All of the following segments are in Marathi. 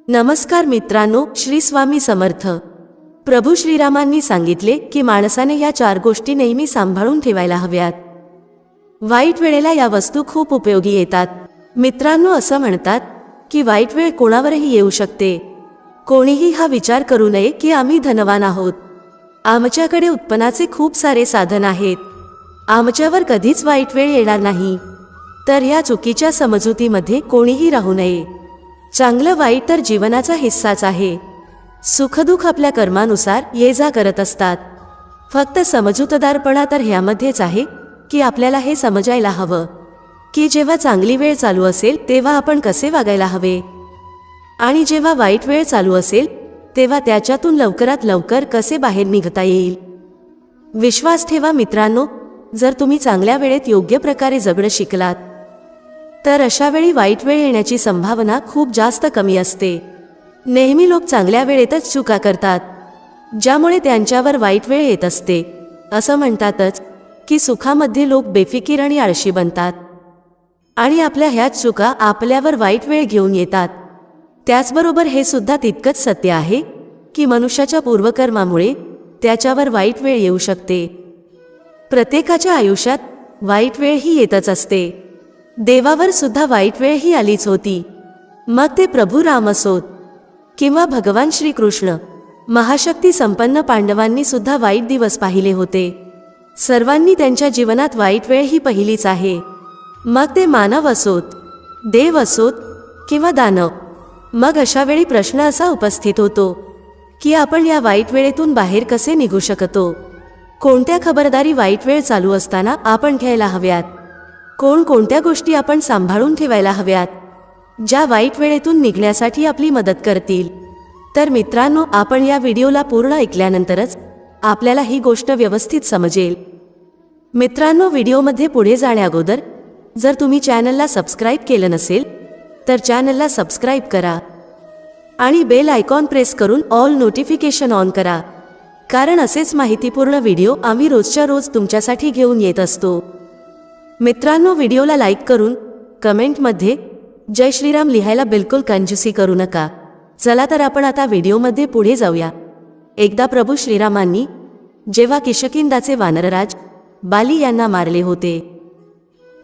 नमस्कार मित्रांनो, श्री स्वामी समर्थ। प्रभू श्रीरामांनी सांगितले की माणसाने या 4 गोष्टी नेहमी सांभाळून ठेवायला हव्यात। वाईट वेळेला या वस्तू खूप उपयोगी येतात। मित्रांनो, असं म्हणतात की वाईट वेळ कोणावरही येऊ शकते। कोणीही हा विचार करू नये की आम्ही धनवान आहोत, आमच्याकडे उत्पन्नाचे खूप सारे साधन आहेत, आमच्यावर कधीच वाईट वेळ येणार नाही। तर या चुकीच्या समजुतीमध्ये कोणीही राहू नये। चांगलं वाईट तर जीवनाचा हिस्साच आहे। सुखदुःख आपल्या कर्मानुसार ये जा करत असतात। फक्त समजूतदारपणा तर ह्यामध्येच आहे की आपल्याला हे समजायला हवं की जेव्हा चांगली वेळ चालू असेल तेव्हा आपण कसे वागायला हवे, आणि जेव्हा वाईट वेळ चालू असेल तेव्हा त्याच्यातून लवकरात लवकर कसे बाहेर निघता येईल। विश्वास ठेवा मित्रांनो, जर तुम्ही चांगल्या वेळेत योग्य प्रकारे जगणं शिकलात तर अशा वेळी वाईट वेळ येण्याची संभावना खूप जास्त कमी असते। नेहमी लोक चांगल्या वेळेतच चुका करतात, ज्यामुळे त्यांच्यावर वाईट वेळ येत असते। असं म्हणतातच की सुखामध्ये लोक बेफिकीर आणि आळशी बनतात, आणि आपल्या ह्याच चुका आपल्यावर वाईट वेळ घेऊन येतात। त्याचबरोबर हे सुद्धा तितकंच सत्य आहे की मनुष्याच्या पूर्वकर्मामुळे त्याच्यावर वाईट वेळ येऊ शकते। प्रत्येकाच्या आयुष्यात वाईट वेळ ही येतच असते। देवावर सुद्धा वाईट वेळ ही आलीच होती, मग ते प्रभू राम असोत किंवा भगवान श्रीकृष्ण। महाशक्ती संपन्न पांडवांनी सुद्धा वाईट दिवस पाहिले होते। सर्वांनी त्यांच्या जीवनात वाईट वेळ ही पहिलीच आहे, मग ते मानव असोत, देव असोत किंवा दानव। मग अशा वेळी प्रश्न असा उपस्थित होतो की आपण या वाईट वेळेतून बाहेर कसे निघू शकतो। कोणत्या खबरदारी वाईट वेळ चालू असताना आपण घ्यायला हव्यात, कोणत्या गोष्टी आपण सांभाळून ठेवायला हव्यात ज्या वाईट वेळेतून निघण्यासाठी आपली मदत करतील। तर मित्रांनो, आपण या व्हिडिओला पूर्ण ऐकल्यानंतरच आपल्याला ही गोष्ट व्यवस्थित समजेल। मित्रांनो, व्हिडिओमध्ये पुढे जाण्याअगोदर जर तुम्ही चॅनलला सबस्क्राईब केलं नसेल तर चॅनलला सबस्क्राईब करा आणि बेल आयकॉन प्रेस करून ऑल नोटिफिकेशन ऑन करा, कारण असेच माहितीपूर्ण व्हिडिओ आम्ही रोजच्या रोज तुमच्यासाठी घेऊन येत असतो। मित्रांनो, व्हिडिओला लाईक करून कमेंटमध्ये जय श्रीराम लिहायला बिलकुल कंजूसी करू नका। चला तर आपण आता व्हिडिओमध्ये पुढे जाऊया। एकदा प्रभू श्रीरामांनी जेव्हा किष्किंधाचे वानरराज बाली यांना मारले होते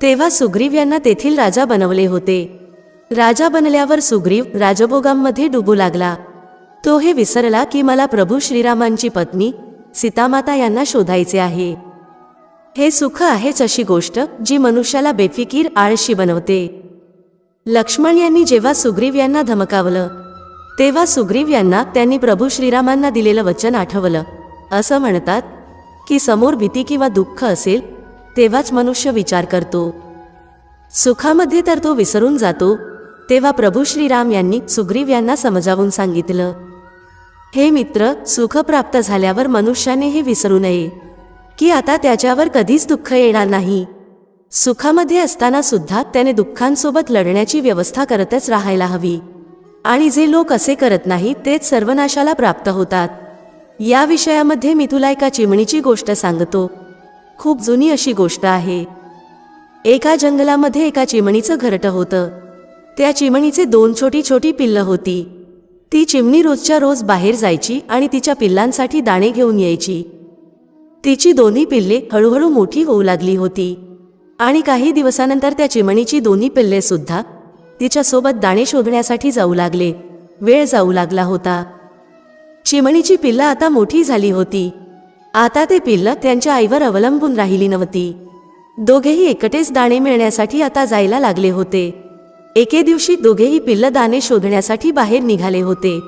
तेव्हा सुग्रीव यांना तेथील राजा बनवले होते। राजा बनल्यावर सुग्रीव राजभोगांमध्ये डुबू लागला। तो हे विसरला की मला प्रभू श्रीरामांची पत्नी सीतामाता यांना शोधायचे आहे। हे सुख आहेच अशी गोष्ट जी मनुष्याला बेफिकीर आळशी बनवते। लक्ष्मण यांनी जेव्हा सुग्रीव यांना धमकावलं तेव्हा सुग्रीव यांना त्यांनी प्रभू श्रीरामांना दिलेलं वचन आठवलं। असं म्हणतात की समोर भीती किंवा दुःख असेल तेव्हाच मनुष्य विचार करतो, सुखामध्ये तर तो विसरून जातो। तेव्हा प्रभू श्रीराम यांनी सुग्रीव यांना समजावून सांगितलं, हे मित्र, सुख प्राप्त झाल्यावर मनुष्याने हे विसरू नये की आता त्याच्यावर कधीच दुःख येणार नाही। सुखामध्ये असताना सुद्धा त्याने दुःखांसोबत लढण्याची व्यवस्था करतच राहायला हवी, आणि जे लोक असे करत नाही तेच सर्वनाशाला प्राप्त होतात। या विषयामध्ये मी तुला एका चिमणीची गोष्ट सांगतो। खूप जुनी अशी गोष्ट आहे। एका जंगलामध्ये एका चिमणीचं घरटं होतं। त्या चिमणीचे 2 छोटी छोटी पिल्लं होती। ती चिमणी रोजच्या रोज बाहेर जायची आणि तिच्या पिल्लांसाठी दाणे घेऊन यायची। तिची दोन्ही पिल्ले हळूहळू मोठी होऊ लागली होती, आणि काही दिवसानंतर त्या चिमणीची दोन्ही पिल्ले सुद्धा तिच्यासोबत दाणे शोधण्यासाठी जाऊ लागले। वेळ जाऊ लागला होता। चिमणीची पिल्लं आता मोठी झाली होती। आता ते पिल्लं त्यांच्या आईवर अवलंबून राहिली नव्हती। दोघेही एकटेच दाणे मिळण्यासाठी आता जायला लागले होते। एके दिवशी दोघेही पिल्लं दाणे शोधण्यासाठी बाहेर निघाले होते।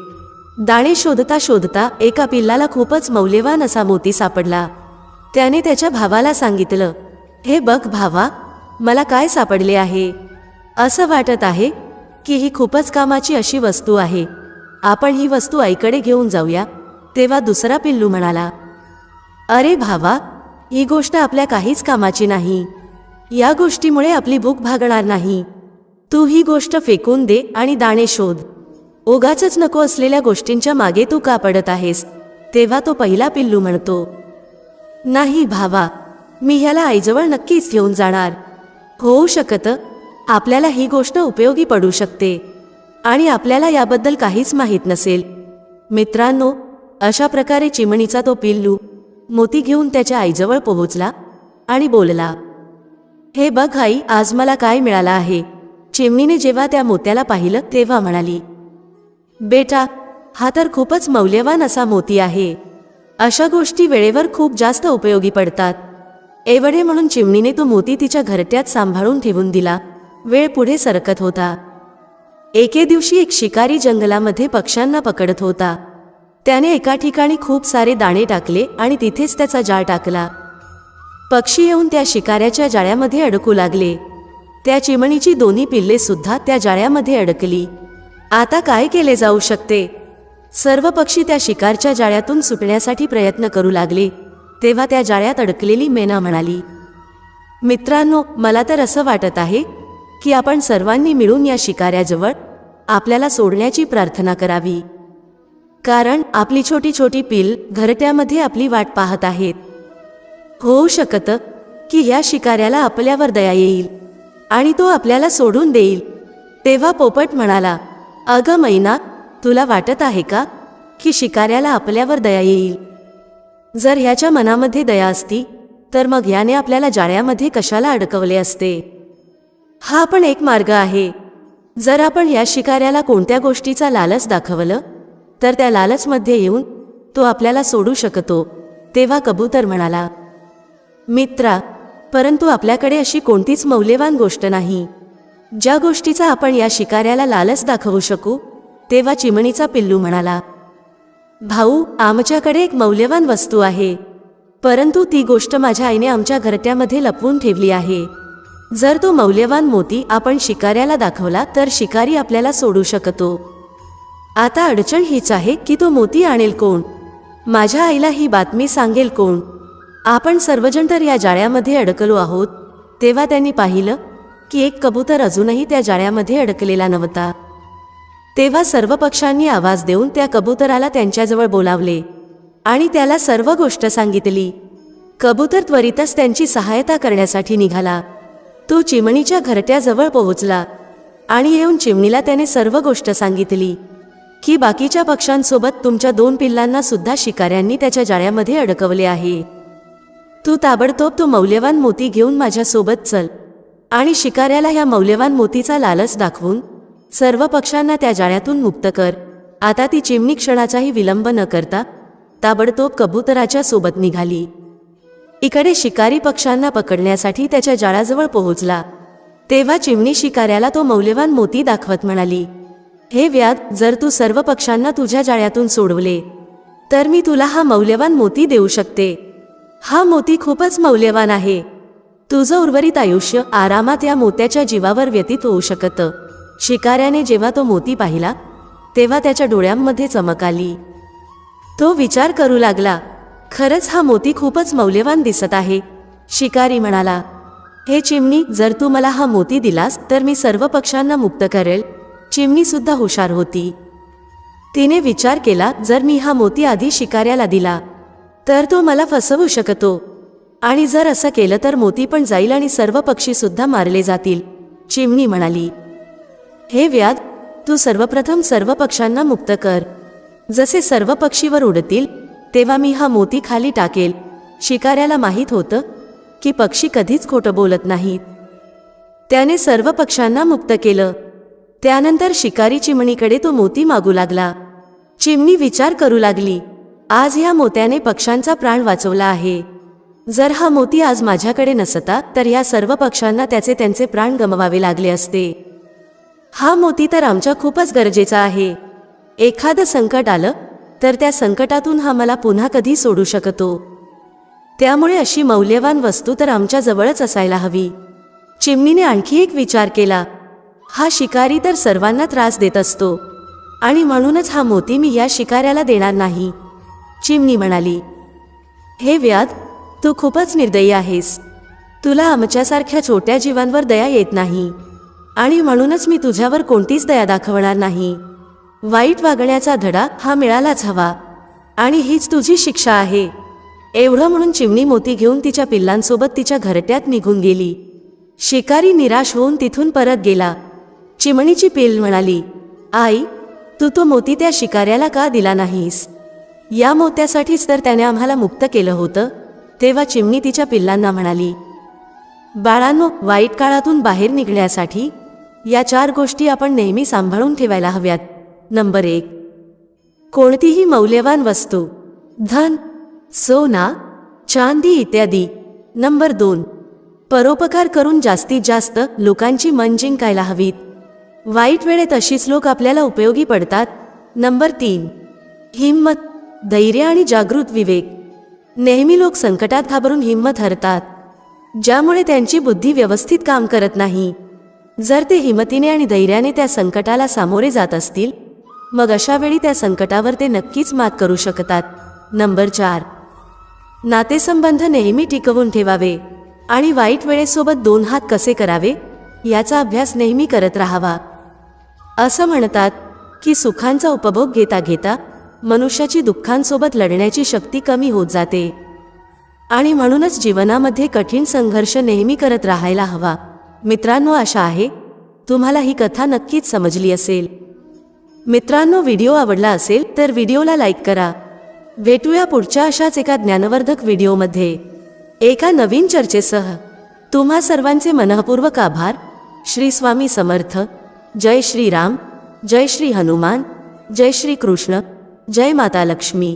दाणे शोधता शोधता एका पिल्लाला खूपच मौल्यवान असा मोती सापडला। त्याने त्याच्या भावाला सांगितलं, हे बघ भावा, मला काय सापडले आहे, असं वाटत आहे की ही खूपच कामाची अशी वस्तू आहे, आपण ही वस्तू आईकडे घेऊन जाऊया। तेव्हा दुसरा पिल्लू म्हणाला, अरे भावा, ही गोष्ट आपल्या काहीच कामाची नाही, या गोष्टीमुळे आपली भूक भागणार नाही, तू ही गोष्ट फेकून दे आणि दाणे शोध, उगाचच नको असलेल्या गोष्टींच्या मागे तू का पडत आहेस। तेव्हा तो पहिला पिल्लू म्हणतो, नाही भावा, मी ह्याला आईजवळ नक्कीच घेऊन जाणार, होऊ शकतं आपल्याला ही गोष्ट उपयोगी पडू शकते। आणि आपल्याला याबद्दल काहीच माहीत नसेल. मित्रांनो, अशा प्रकारे चिमणीचा तो पिल्लू मोती घेऊन त्याच्या आईजवळ पोहोचला आणि बोलला, हे बघ आई, आज मला काय मिळालं आहे. चिमणीने जेव्हा त्या मोत्याला पाहिलं तेव्हा म्हणाली, बेटा, हा तर खूपच मौल्यवान असा मोती आहे. अशा गोष्टी वेळेवर खूप जास्त उपयोगी पडतात. एवढे म्हणून चिमणीने तो मोती तिच्या घरट्यात सांभाळून ठेवून दिला. वेळ पुढे सरकत होता. एके दिवशी एक शिकारी जंगलामध्ये पक्ष्यांना पकडत होता. त्याने एका ठिकाणी खूप सारे दाणे टाकले आणि तिथेच त्याचा जाळ टाकला. पक्षी येऊन त्या शिकाऱ्याच्या जाळ्यामध्ये अडकू लागले. त्या चिमणीची दोन्ही पिल्ले सुद्धा त्या जाळ्यामध्ये अडकली. आता काय केले जाऊ शकते? सर्व पक्षी त्या शिकारच्या जाळ्यातून सुटण्यासाठी प्रयत्न करू लागले. तेव्हा त्या जाळ्यात अडकलेली मेना म्हणाली, मित्रांनो, मला तर असं वाटत आहे की आपण सर्वांनी मिळून या शिकाऱ्याजवळ आपल्याला सोडण्याची प्रार्थना करावी. कारण आपली छोटी छोटी पिल घरट्यामध्ये आपली वाट पाहत आहेत. होऊ शकतं की या शिकाऱ्याला आपल्यावर दया येईल आणि तो आपल्याला सोडून देईल. तेव्हा पोपट म्हणाला, अगं मैना, तुला वाटत आहे का की शिकाऱ्याला आपल्यावर दया येईल? जर ह्याच्या मनामध्ये दया असती तर मग याने आपल्याला जाळ्यामध्ये कशाला अडकवले असते? हा पण एक मार्ग आहे. जर आपण या शिकाऱ्याला कोणत्या गोष्टीचा लालच दाखवलं तर त्या लालचमध्ये येऊन तो आपल्याला सोडू शकतो. तेव्हा कबूतर म्हणाला, मित्रा, परंतु आपल्याकडे अशी कोणतीच मौल्यवान गोष्ट नाही ज्या गोष्टीचा आपण या शिकाऱ्याला लालच दाखवू शकू. तेव्हा चिमणीचा पिल्लू म्हणाला, भाऊ, आमच्याकडे एक मौल्यवान वस्तू आहे, परंतु ती गोष्ट माझ्या आईने आमच्या घरट्यामध्ये लपवून ठेवली आहे. जर तो मौल्यवान मोती आपण शिकाऱ्याला दाखवला तर शिकारी आपल्याला सोडू शकतो. आता अडचण हीच आहे की तो मोती आणेल कोण? माझ्या आईला ही बातमी सांगेल कोण? आपण सर्वजण तर या जाळ्यामध्ये अडकलो आहोत. तेव्हा त्यांनी पाहिलं की एक कबूतर अजूनही त्या जाळ्यामध्ये अडकलेला नव्हता. तेव्हा सर्व पक्ष्यांनी आवाज देऊन त्या कबूतराला त्यांच्याजवळ बोलावले आणि त्याला सर्व गोष्ट सांगितली. कबूतर त्वरितच त्यांची सहायता करण्यासाठी निघाला. तो चिमणीच्या घरट्याजवळ पोहोचला आणि येऊन चिमणीला त्याने सर्व गोष्ट सांगितली की बाकीच्या पक्ष्यांसोबत तुमच्या 2 पिल्लांना सुद्धा शिकाऱ्यांनी त्याच्या जाळ्यामध्ये अडकवले आहे. तू ताबडतोब तो मौल्यवान मोती घेऊन माझ्यासोबत चल आणि शिकाऱ्याला ह्या मौल्यवान मोतीचा लालच दाखवून सर्व पक्ष्यांना त्या जाळ्यातून मुक्त कर. आता ती चिमणी क्षणाचाही विलंब न करता ताबडतोब कबूतराच्या सोबत निघाली. इकडे शिकारी पक्ष्यांना पकडण्यासाठी त्याच्या जाळ्याजवळ पोहोचला. तेव्हा चिमणी शिकाऱ्याला तो मौल्यवान मोती दाखवत म्हणाली, हे व्याध, जर तू सर्व पक्ष्यांना तुझ्या जाळ्यातून सोडवले तर मी तुला हा मौल्यवान मोती देऊ शकते. हा मोती खूपच मौल्यवान आहे. तुझं उर्वरित आयुष्य आरामात या मोत्याच्या जीवावर व्यतीत होऊ शकतं. शिकाऱ्याने जेव्हा तो मोती पाहिला तेव्हा त्याच्या डोळ्यांमध्ये चमक आली. तो विचार करू लागला, खरंच हा मोती खूपच मौल्यवान दिसत आहे. शिकारी म्हणाला, हे चिमणी, जर तू मला हा मोती दिलास तर मी सर्व पक्ष्यांना मुक्त करेल. चिमणी सुद्धा हुशार होती. तिने विचार केला, जर मी हा मोती आधी शिकाऱ्याला दिला तर तो मला फसवू शकतो आणि जर असं केलं तर मोती पण जाईल आणि सर्व पक्षी सुद्धा मारले जातील. चिमणी म्हणाली, हे व्याध, तू सर्वप्रथम सर्व पक्ष्यांना मुक्त कर. जसे सर्व पक्षीवर उडतील तेव्हा मी हा मोती खाली टाकेल. शिकाऱ्याला माहीत होतं की पक्षी कधीच खोटं बोलत नाहीत. त्याने सर्व पक्ष्यांना मुक्त केलं. त्यानंतर शिकारी चिमणीकडे तो मोती मागू लागला. चिमणी विचार करू लागली, आज ह्या मोत्याने पक्ष्यांचा प्राण वाचवला आहे. जर हा मोती आज माझ्याकडे नसता तर या सर्व पक्ष्यांना त्यांचे प्राण गमवावे लागले असते. हा मोती तर आमच्या खूपच गरजेचा आहे. एखादं संकट आलं तर त्या संकटातून हा मला पुन्हा कधी सोडू शकतो. त्यामुळे अशी मौल्यवान वस्तू तर आमच्या जवळच असायला हवी. चिमणीने आणखी एक विचार केला, हा शिकारी तर सर्वांना त्रास देत असतो आणि म्हणूनच हा मोती मी या शिकाऱ्याला देणार नाही. चिमणी म्हणाली, हे व्याध, तू खूपच निर्दयी आहेस. तुला आमच्यासारख्या छोट्या जीवांवर दया येत नाही आणि म्हणूनच मी तुझ्यावर कोणतीच दया दाखवणार नाही. वाईट वागण्याचा धडा हा मिळालाच हवा आणि हीच तुझी शिक्षा आहे. एवढं म्हणून चिमणी मोती घेऊन तिच्या पिल्लांसोबत तिच्या घरट्यात निघून गेली. शिकारी निराश होऊन तिथून परत गेला. चिमणीची पिल्ल म्हणाली, आई, तू तो मोती त्या शिकाऱ्याला का दिला नाहीस? या मोत्यासाठीच तर त्याने आम्हाला मुक्त केलं होतं. तेव्हा चिमणी तिच्या पिल्लांना म्हणाली, बाळांनो, वाईट काळातून बाहेर निघण्यासाठी या 4 गोष्टी आपण नेहमी सांभाळून ठेवायला हव्यात. नंबर 1, कोणतीही मौल्यवान वस्तू, धन, सोना, चांदी इत्यादी. नंबर 2, परोपकार करून जास्तीत जास्त लोकांची मन जिंकायला हवीत. वाईट वेळेत अशीच लोक आपल्याला उपयोगी पडतात. नंबर 3, हिंमत, धैर्य आणि जागृत विवेक. नेहमी लोक संकटात घाबरून हिंमत हरतात, ज्यामुळे त्यांची बुद्धी व्यवस्थित काम करत नाही. जर ते हिमतीने आणि धैर्याने त्या संकटाला सामोरे जात असतील, मग अशा वेळी त्या संकटावर ते नक्कीच मात करू शकतात. नंबर 4, नातेसंबंध नेहमी टिकवून ठेवावे आणि वाईट वेळेसोबत 2 हात कसे करावे याचा अभ्यास नेहमी करत राहावा. असं म्हणतात की सुखांचा उपभोग घेता घेता मनुष्याची दुःखांसोबत लढण्याची शक्ती कमी होत जाते आणि म्हणूनच जीवनामध्ये कठीण संघर्ष नेहमी करत राहायला हवा. मित्रांनो, आशा आहे तुम्हाला ही कथा नक्कीच समजली असेल. मित्रांनो, व्हिडिओ आवडला असेल तर व्हिडिओला लाईक करा. भेटूया पुढच्या अशाच एका ज्ञानवर्धक व्हिडिओमध्ये एका नवीन चर्चेसह. तुम्हा सर्वांचे मनःपूर्वक आभार. श्री स्वामी समर्थ. जय श्री राम, जय श्री हनुमान, जय श्री कृष्ण, जय माता लक्ष्मी.